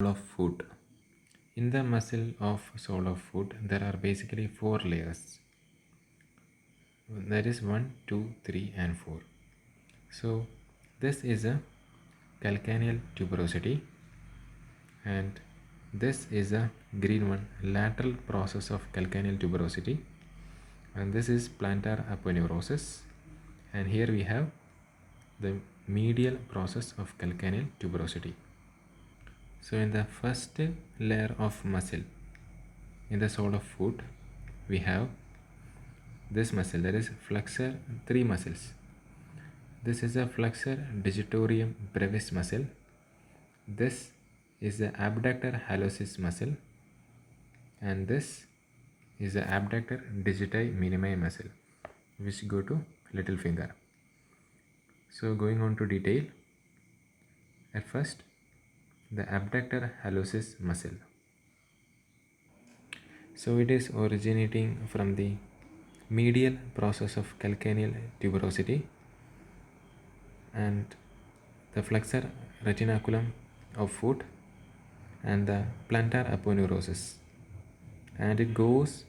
of foot. In the muscle of sole of foot, there are basically four layers. That is 1, 2, 3, and 4. So this is a calcaneal tuberosity, and this is a green one, lateral process of calcaneal tuberosity, and this is plantar aponeurosis, and here we have the medial process of calcaneal tuberosity. So in the first layer of muscle in the sole of foot, we have this muscle, that is flexor, three muscles. This is a flexor digitorum brevis muscle. This is the abductor hallucis muscle, and this is the abductor digiti minimi muscle, which go to little finger. So going on to detail, at first the abductor hallucis muscle. So it is originating from the medial process of calcaneal tuberosity and the flexor retinaculum of foot and the plantar aponeurosis, and it goes,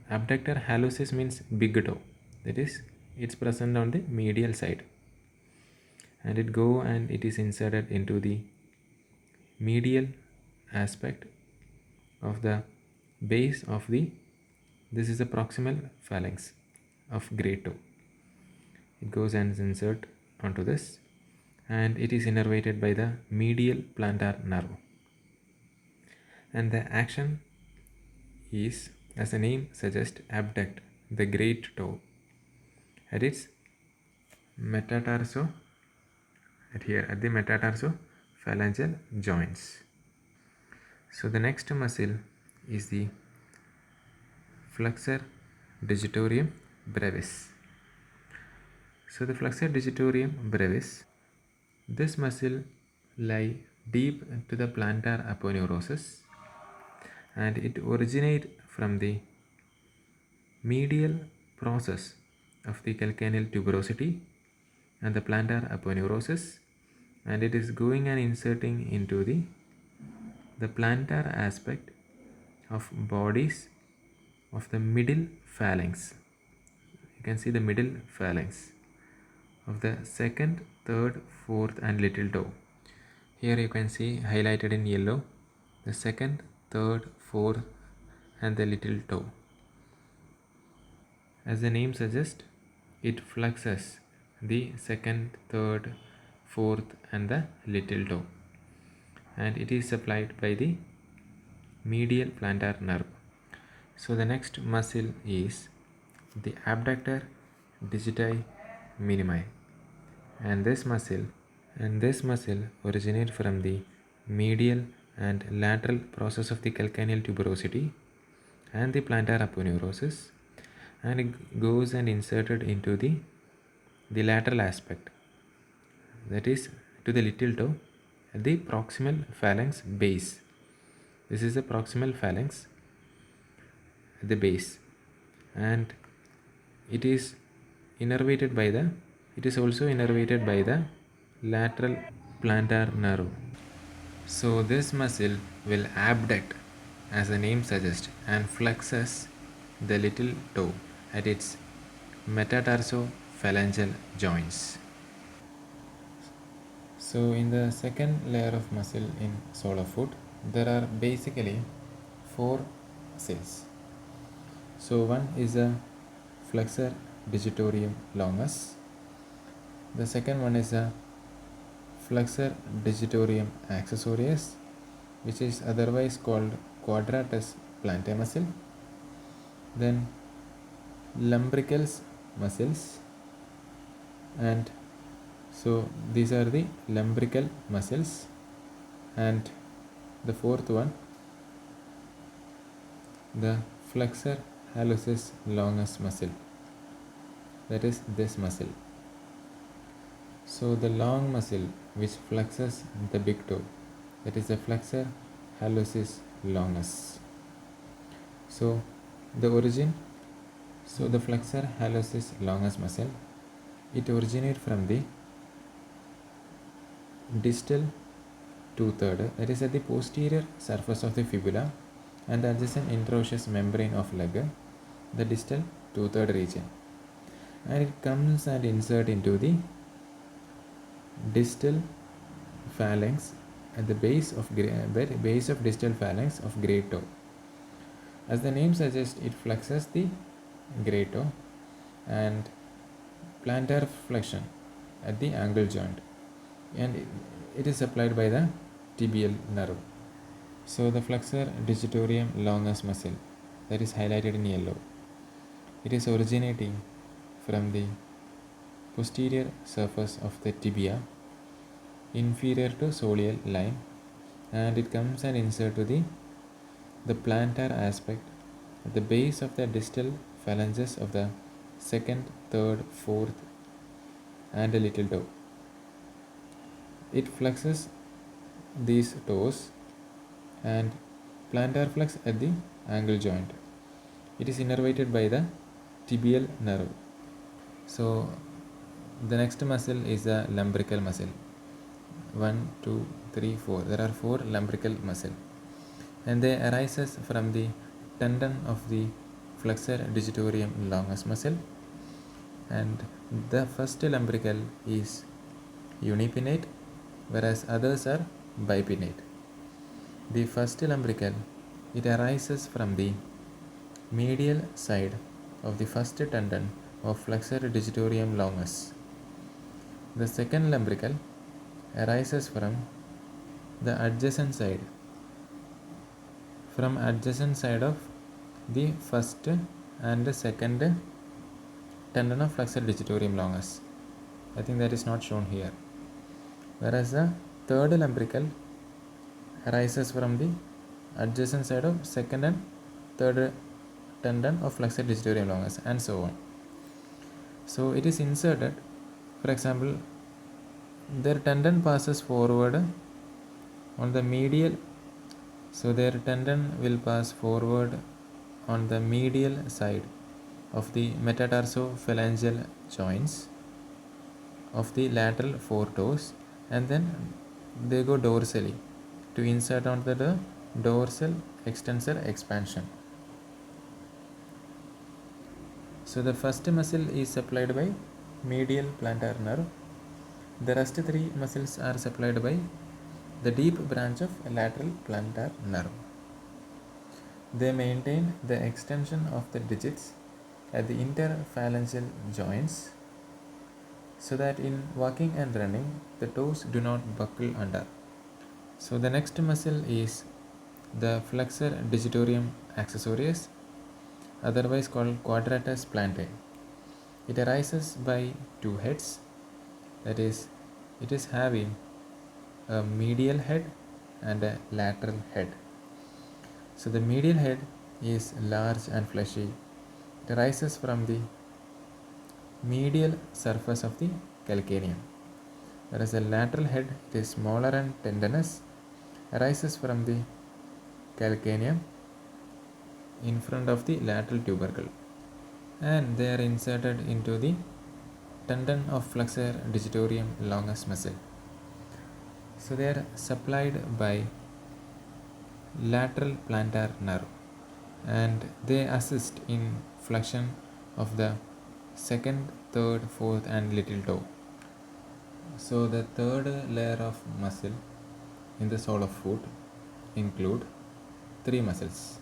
abductor hallucis means big toe, that is it's present on the medial side, and it go and it is inserted into the medial aspect of the base of the, this is the proximal phalanx of great toe. It goes and is insert onto this, and it is innervated by the medial plantar nerve, and the action is, as the name suggests, abduct the great toe at its metatarso, at here at the metatarso phalangeal joints. So the next muscle is the flexor digitorum brevis. So the flexor digitorum brevis, this muscle lie deep to the plantar aponeurosis, and it originates from the medial process of the calcaneal tuberosity and the plantar aponeurosis, and it is going and inserting into the plantar aspect of bodies of the middle phalanx. You can see the middle phalanx of the second, third, fourth, and little toe. Here you can see highlighted in yellow the second, third, fourth, and the little toe. As the name suggests, it flexes the second, third, fourth, and the little toe, and it is supplied by the medial plantar nerve. So the next muscle is the abductor digiti minimi, and this muscle originates from the medial and lateral process of the calcaneal tuberosity and the plantar aponeurosis, and it goes and inserted into the lateral aspect, that is to the little toe at the proximal phalanx base. This is the proximal phalanx at the base, and it is innervated by the, it is also innervated by the lateral plantar nerve. So this muscle will abduct, as the name suggests, and flexes the little toe at its metatarsophalangeal joints. So in the second layer of muscle in sole of foot, there are basically four cells. So one is a flexor digitorum longus. The second one is a flexor digitorum accessorius, which is otherwise called quadratus plantae muscle. Then lumbricals muscles, and so these are the lumbrical muscles, and the fourth one, the flexor hallucis longus muscle, that is this muscle. So the long muscle which flexes the big toe, that is the flexor hallucis longus. So the origin, so the flexor hallucis longus muscle, it originates from the distal two-third, that is at the posterior surface of the fibula and the adjacent interosseous membrane of leg, the distal two-third region, and it comes and insert into the distal phalanx at the base of distal phalanx of great toe. As the name suggests, it flexes the great toe and plantar flexion at the ankle joint, and it is supplied by the tibial nerve. So the flexor digitorum longus muscle, that is highlighted in yellow, it is originating from the posterior surface of the tibia inferior to soleal line, and it comes and insert to the plantar aspect at the base of the distal phalanges of the second, third, fourth and a little toe. It flexes these toes and plantar flex at the ankle joint. It is innervated by the tibial nerve. So the next muscle is the lumbrical muscle. 1, 2, 3, 4. There are 4 lumbrical muscle, and they arises from the tendon of the flexor digitorum longus muscle, and the first lumbrical is unipinnate, whereas others are bipinnate. The first lumbrical, it arises from the medial side of the first tendon of flexor digitorum longus. The second lumbrical arises from the adjacent side of the first and the second tendon of flexor digitorum longus. I think that is not shown here. Whereas the third lumbrical arises from the adjacent side of second and third tendon of flexor digitorum longus, and so on. So it is inserted. For example, their tendon passes forward on the medial, so their tendon will pass forward on the medial side of the metatarsophalangeal joints of the lateral four toes, and then they go dorsally to insert onto the dorsal extensor expansion. So the first muscle is supplied by medial plantar nerve. The rest 3 muscles are supplied by the deep branch of lateral plantar nerve. They maintain the extension of the digits at the interphalangeal joints, so that in walking and running the toes do not buckle under. So the next muscle is the flexor digitorum accessorius, otherwise called quadratus plantae. It arises by 2 heads, that is, it is having a medial head and a lateral head. So the medial head is large and fleshy. It arises from the medial surface of the calcaneum, whereas the lateral head, it is smaller and tendinous, arises from the calcaneum in front of the lateral tubercle, and they are inserted into the tendon of flexor digitorum longus muscle. So they are supplied by lateral plantar nerve, and they assist in flexion of the second, third, fourth and little toe. So the third layer of muscle in the sole of foot include 3 muscles.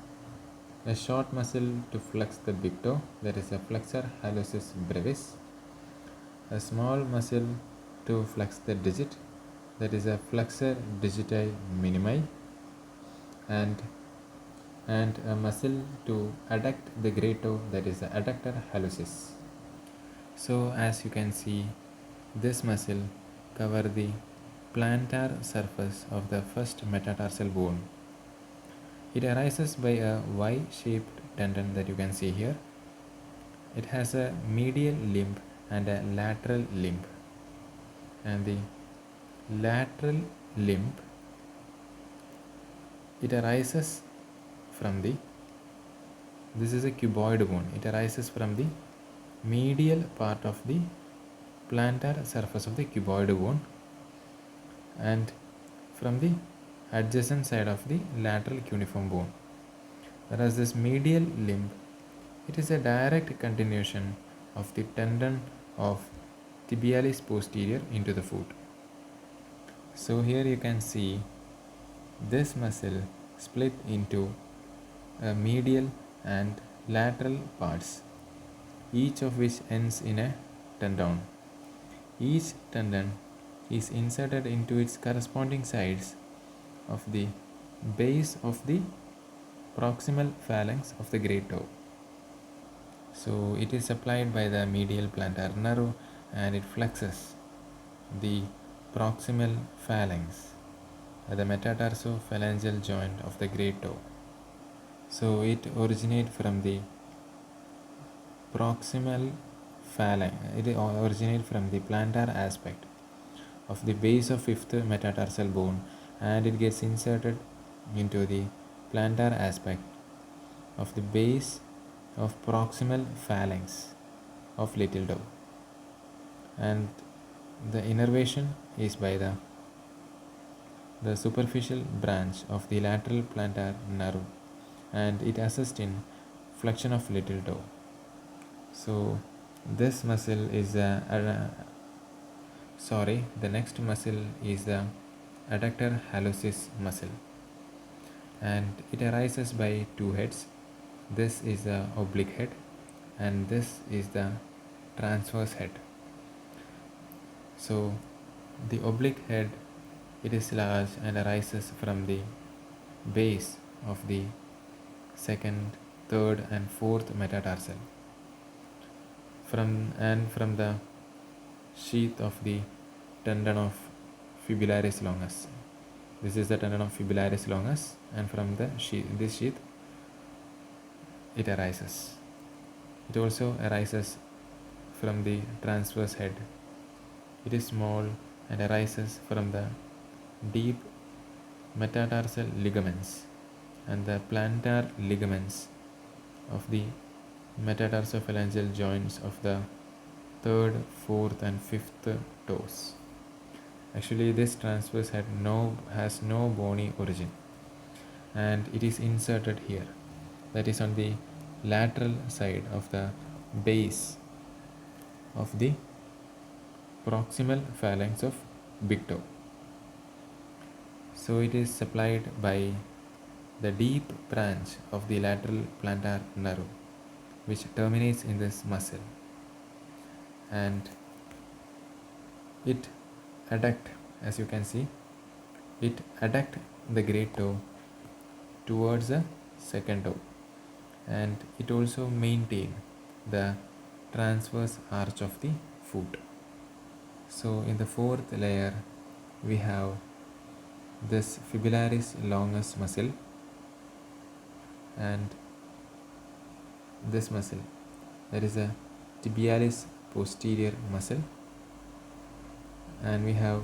A short muscle to flex the big toe, that is a flexor hallucis brevis. A small muscle to flex the digit, that is a flexor digiti minimi, and a muscle to adduct the great toe, that is the adductor hallucis. So as you can see, this muscle cover the plantar surface of the first metatarsal bone. It arises by a Y-shaped tendon that you can see here. It has a medial limb and a lateral limb, and the lateral limb, it arises from the, this is a cuboid bone, it arises from the medial part of the plantar surface of the cuboid bone, and from the adjacent side of the lateral cuneiform bone. Whereas this medial limb, it is a direct continuation of the tendon of tibialis posterior into the foot. So here you can see this muscle split into medial and lateral parts, each of which ends in a tendon. Each tendon is inserted into its corresponding sides of the base of the proximal phalanx of the great toe. So it is supplied by the medial plantar nerve and it flexes the proximal phalanx at the metatarsophalangeal joint of the great toe. So it originates from the proximal phalanx, it originates from the plantar aspect of the base of fifth metatarsal bone and it gets inserted into the plantar aspect of the base of proximal phalanx of little toe, and the innervation is by the superficial branch of the lateral plantar nerve and it assists in flexion of little toe. So this muscle is the next muscle is the adductor hallucis muscle and it arises by two heads. This is the oblique head and this is the transverse head. So the oblique head, it is large and arises from the base of the second, third and fourth metatarsal from the sheath of the tendon of fibularis longus. This is the tendon of fibularis longus and from this sheath it arises. It also arises from the transverse head. It is small and arises from the deep metatarsal ligaments and the plantar ligaments of the metatarsophalangeal joints of the third, fourth and fifth toes. Actually this transverse head has no bony origin and it is inserted here, that is on the lateral side of the base of the proximal phalanx of big toe. So it is supplied by the deep branch of the lateral plantar nerve which terminates in this muscle and it adduct, as you can see, it adduct the great toe towards the second toe and it also maintain the transverse arch of the foot. So in the fourth layer we have this fibularis longus muscle and this muscle, that is a tibialis posterior muscle, and we have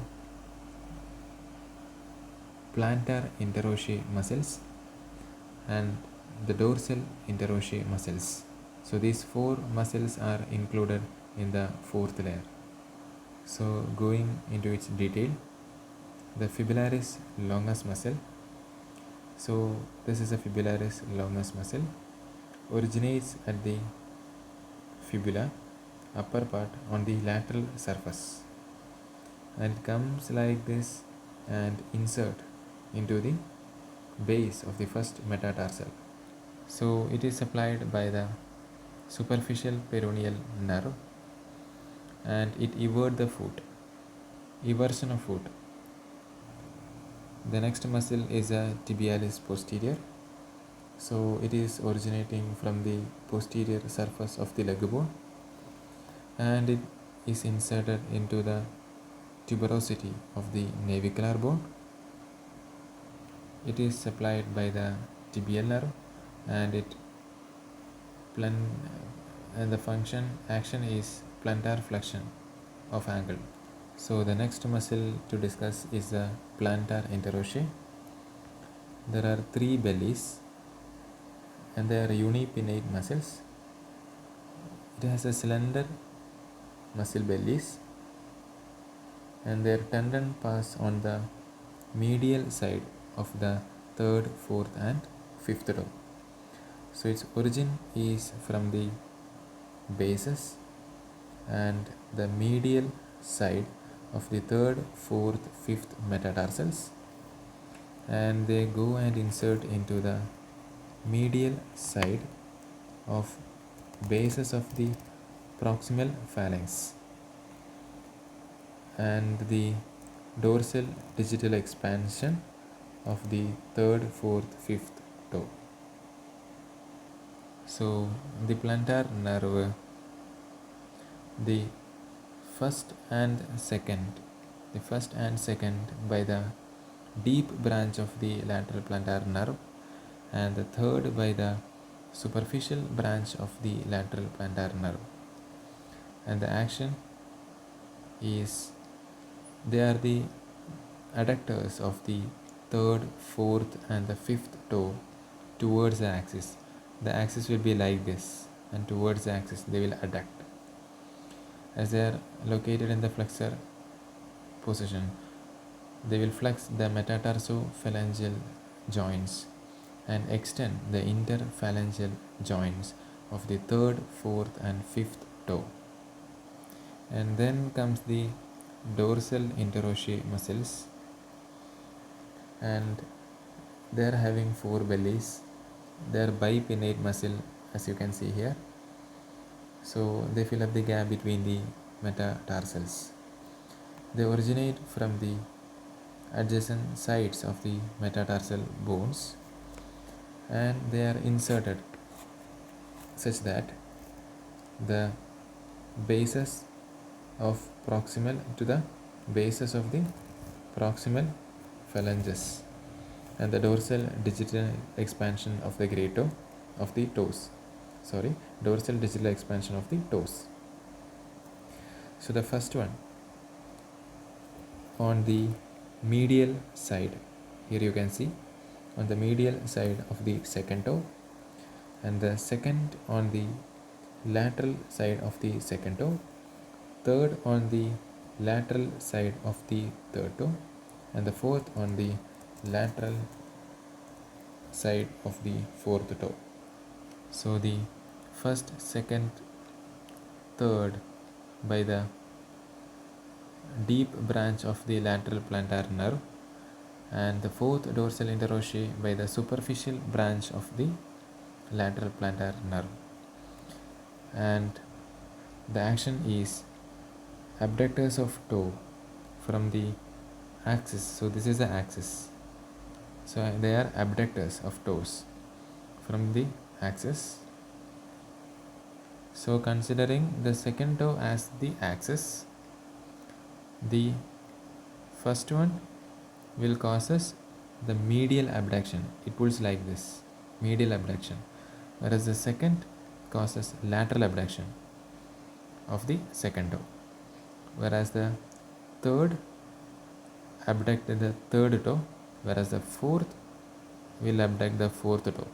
plantar interosseous muscles and the dorsal interosseous muscles. So these four muscles are included in the fourth layer. So going into its detail, the fibularis longus muscle. So this is a fibularis longus muscle, originates at the fibula upper part on the lateral surface and comes like this and insert into the base of the first metatarsal. So it is supplied by the superficial peroneal nerve and it everts the foot, eversion of foot. The next muscle is a tibialis posterior. So it is originating from the posterior surface of the leg bone and it is inserted into the tuberosity of the navicular bone. It is supplied by the tibial nerve and and the action is plantar flexion of ankle. So the next muscle to discuss is the plantar interosseous. There are three bellies and they are unipinnate muscles. It has a slender muscle bellies and their tendon pass on the medial side of the third, fourth and fifth toe. So its origin is from the basis and the medial side of the third, fourth, fifth metatarsals, and they go and insert into the medial side of bases of the proximal phalanx and the dorsal digital expansion of the third, fourth, fifth toe. So the plantar nerve, the first and second, by the deep branch of the lateral plantar nerve, and the third by the superficial branch of the lateral plantar nerve. And the action is, they are the adductors of the third, fourth and the fifth toe towards the axis. The axis will be like this, and towards the axis they will adduct. As they are located in the flexor position, they will flex the metatarsophalangeal joints and extend the interphalangeal joints of the third, fourth and fifth toe. And then comes the dorsal interosseous muscles, and they are having four bellies. They are bipinnate muscle, as you can see here. So they fill up the gap between the metatarsals. They originate from the adjacent sides of the metatarsal bones, and they are inserted such that the bases of proximal to the bases of the proximal phalanges and the dorsal digital expansion of the great toe of the toes. Dorsal digital expansion of the toes. So the first one on the medial side, here you can see on the medial side of the second toe, and the second on the lateral side of the second toe, third on the lateral side of the third toe, and the fourth on the lateral side of the fourth toe. So the first, second, third by the deep branch of the lateral plantar nerve, and the fourth dorsal interosseous by the superficial branch of the lateral plantar nerve. And the action is abductors of toe from the axis. So this is the axis. So they are abductors of toes from the axis. So considering the second toe as the axis, the first one will causes the medial abduction. It pulls like this, medial abduction, whereas the second causes lateral abduction of the second toe, whereas the third abduct the third toe, whereas the fourth will abduct the fourth toe.